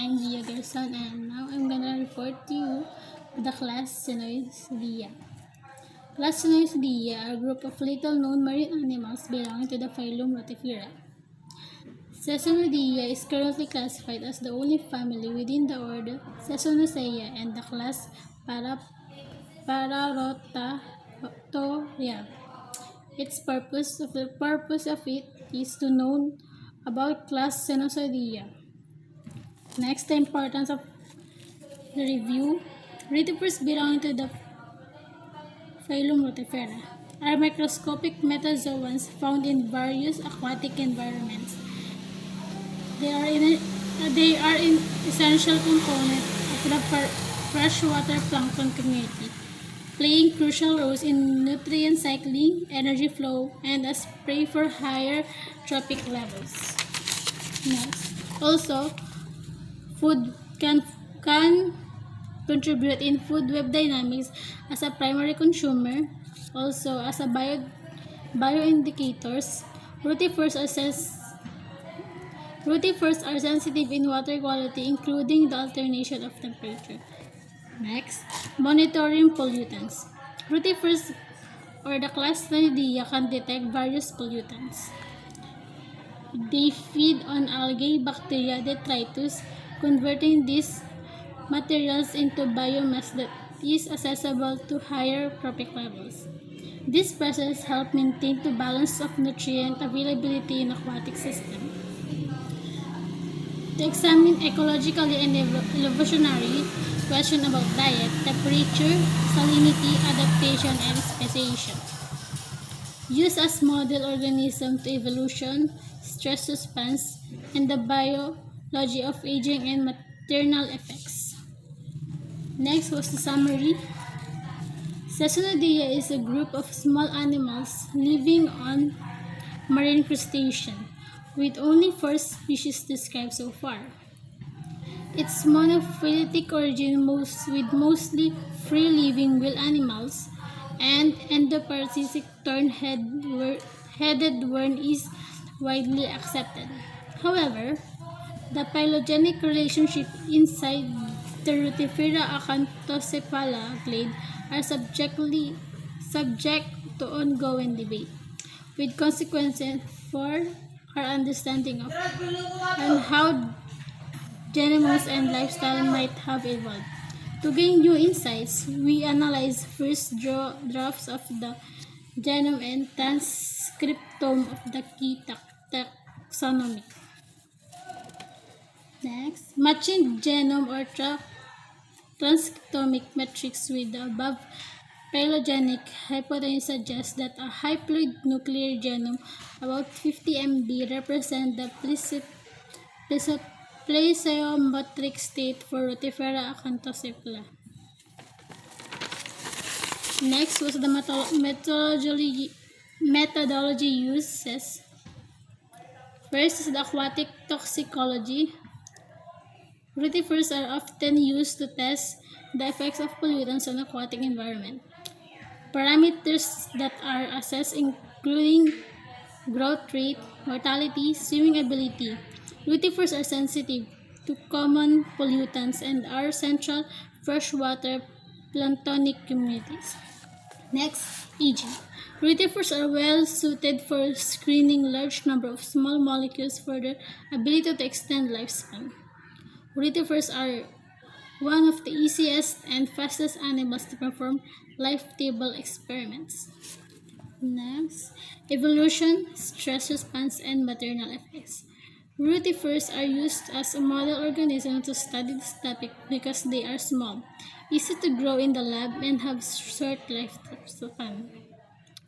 I'm Gia Gerson, and now I'm gonna report to you the class Cenoidea. Class Cenoidea are a group of little-known marine animals belonging to the phylum Rotifera. Cenoidea is currently classified as the only family within the order Ceconocea and the class Pararotaria. The purpose of it is to know about class Cenoidea. Next, the importance of the review. Rotifers belonging to the phylum Rotifera are microscopic metazoans found in various aquatic environments. They are an essential component of the freshwater plankton community, playing crucial roles in nutrient cycling, energy flow, and as prey for higher trophic levels. Next, also, food can contribute in food web dynamics as a primary consumer, also as a bioindicators. Rotifers are sensitive in water quality, including the alternation of temperature. Next, monitoring pollutants. Rotifers or the class Cenoidea can detect various pollutants. They feed on algae, bacteria, detritus, converting these materials into biomass that is accessible to higher trophic levels. This process helps maintain the balance of nutrient availability in aquatic system. To examine ecologically and evolutionary questions about diet, temperature, salinity, adaptation, and speciation. Use as model organism to evolution, stress response, and the biology of aging and maternal effects. Next was the summary. Cenoidea is a group of small animals living on marine crustaceans, with only 4 species described so far. Its monophyletic origin with mostly free-living whale animals and endoparasitic thorn-headed worm is widely accepted. However, the phylogenetic relationship inside the Rotifera acanthocephala clade are subject to ongoing debate, with consequences for our understanding of and how genomes and lifestyle might have evolved. To gain new insights, we analyzed first drafts of the genome and transcriptome of the key taxonomy. Next, matching genome or transcriptomic metrics with the above phylogenetic hypothesis suggests that a haploid nuclear genome about 50 MB represents the plesiometric state for Rotifera acanthocephala. Next was the methodology uses. First is the aquatic toxicology. Rotifers are often used to test the effects of pollutants on aquatic environment. Parameters that are assessed including growth rate, mortality, swimming ability. Rotifers are sensitive to common pollutants and are central freshwater planktonic communities. Next, aging. Rotifers are well suited for screening large number of small molecules for their ability to extend lifespan. Rotifers are one of the easiest and fastest animals to perform life table experiments. Next, evolution, stress response, and maternal effects. Rotifers are used as a model organism to study this topic because they are small, easy to grow in the lab, and have short lifespan.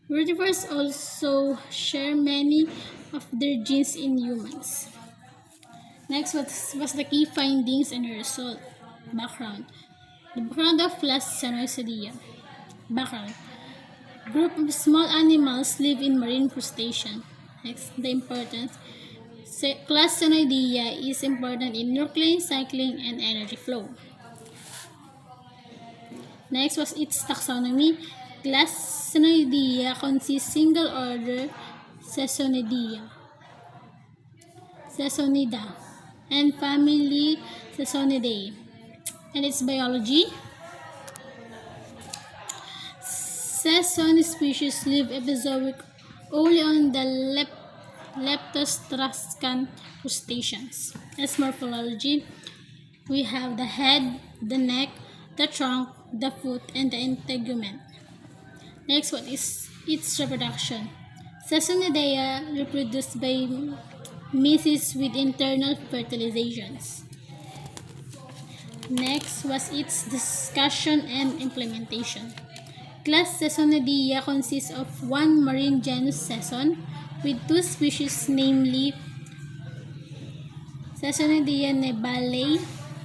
Rotifers also share many of their genes in humans. Next was the key findings and result. Background. The background of class Cenoidea. Background. Group of small animals live in marine crustaceans. Next, the importance. Class Cenoidea is important in nutrient cycling and energy flow. Next was its taxonomy. Class Cenoidea consists single order Ceconida. and family Sesonidae. And its biology. Sesson species live episodic only on the Leptostrascan crustaceans. As morphology, we have the head, the neck, the trunk, the foot, and the integument. Next, what is its reproduction? Sesonidea reproduced by meiosis with internal fertilizations. Next was its discussion and implementation. Class Sesonidea consists of one marine genus Sesson with two species, namely Sesonidea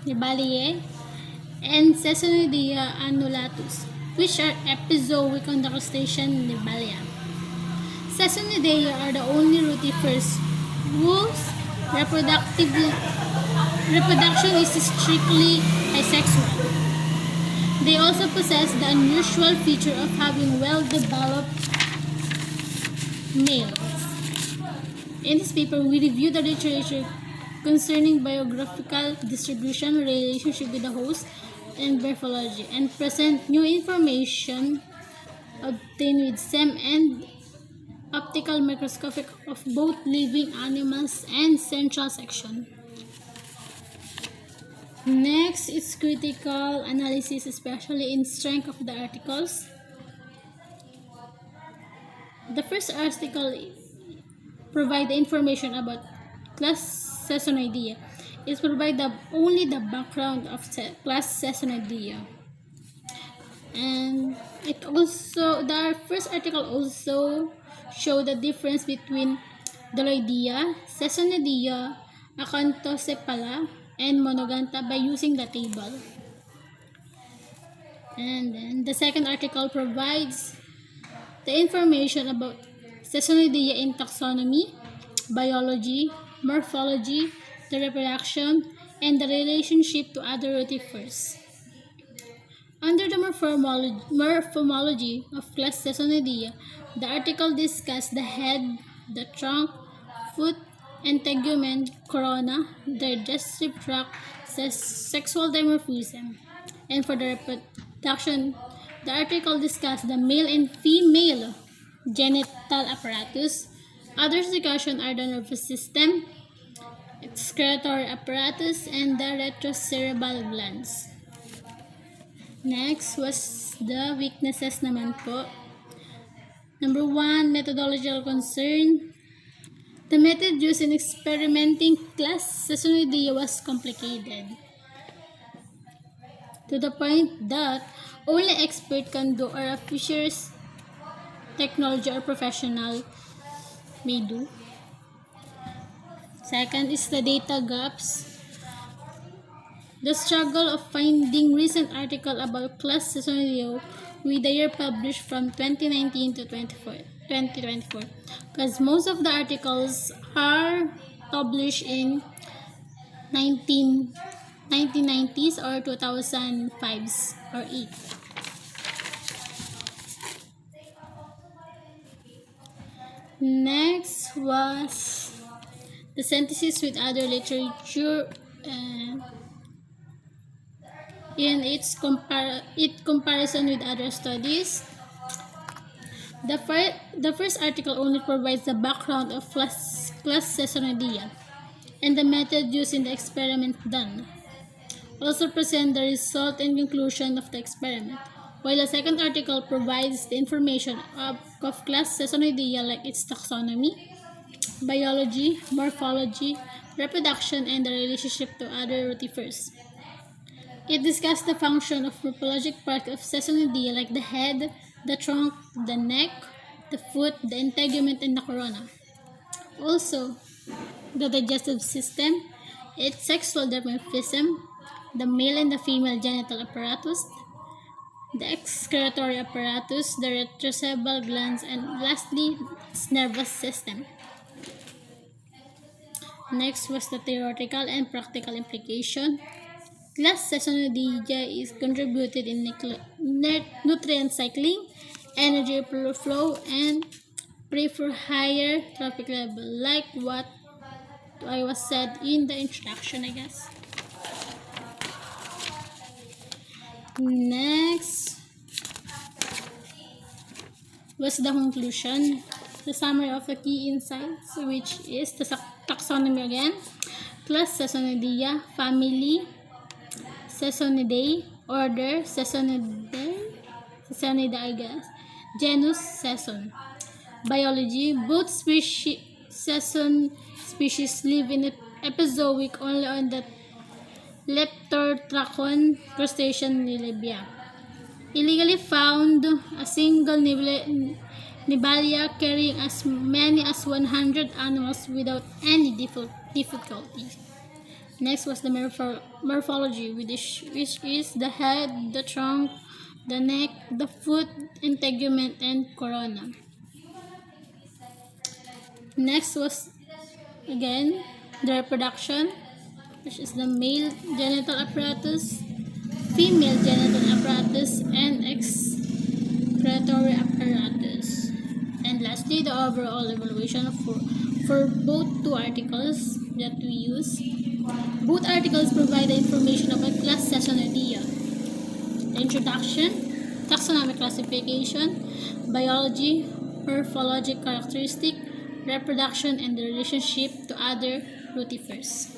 nibaliae and Sesonidea annulatus, which are epizootic on the crustacean Nibalia. Sesonidea are the only rotifers whose reproduction is strictly asexual. They also possess the unusual feature of having well-developed males. In this paper, we review the literature concerning biographical distribution, relationship with the host, and morphology, and present new information obtained with SEM and optical microscopic of both living animals and central section. Next is critical analysis, especially in strength of the articles. The first article provides the information about class Sesonidea. It provides only the background of class Sesonidea. And the first article also show the difference between Doloidea, Sesonidea, Acanthocephala, and Monoganta by using the table. And then the second article provides the information about Sesonidea in taxonomy, biology, morphology, the reproduction, and the relationship to other rotifers. Under the morphology of class Sesonidea, the article discussed the head, the trunk, foot, integument, corona, digestive tract, sexual dimorphism. And for the reproduction, the article discussed the male and female genital apparatus. Other discussion are the nervous system, excretory apparatus, and the retrocerebral glands. Next was the weaknesses naman po. Number 1, methodological concern. The method used in experimenting class Sesonidea was complicated, to the point that only expert can do or a fisheries technology or professional may do. Second is the data gaps. The struggle of finding recent article about class Sesonidea with the year published from 2019 to 2024, because most of the articles are published in 1990s or 2005s or 8. Next was the synthesis with other literature in its comparison with other studies. The first article only provides the background of class Sesonidea and the method used in the experiment done. Also present the result and conclusion of the experiment, while the second article provides the information of class Sesonidea like its taxonomy, biology, morphology, reproduction, and the relationship to other rotifers. It discussed the function of morphologic part of Sesonidea like the head, the trunk, the neck, the foot, the integument, and the corona. Also, the digestive system, its sexual dimorphism, the male and the female genital apparatus, the excretory apparatus, the retrocerebral glands, and lastly, its nervous system. Next was the theoretical and practical implication. Class Sesonidea is contributed in nutrient cycling, energy flow, and pray for higher trophic level, like what I was said in the introduction, I guess. Next was the conclusion, the summary of the key insights, which is the taxonomy again, class Sesonidae, family Sesonidae, order Sesonidae, I guess, genus Seson. Biology, both Seson species live in epizoic only on the Leptortrachon crustacean Nilibia. Illegally found a single Nibalia carrying as many as 100 animals without any difficulty. Next was the morphology, which is the head, the trunk, the neck, the foot, integument, and corona. Next was again the reproduction, which is the male genital apparatus, female genital apparatus, and excretory apparatus. And lastly, the overall evaluation for both two articles that we use. Both articles provide the information about class Sesonidae, the introduction, taxonomic classification, biology, morphologic characteristic, reproduction, and the relationship to other rotifers.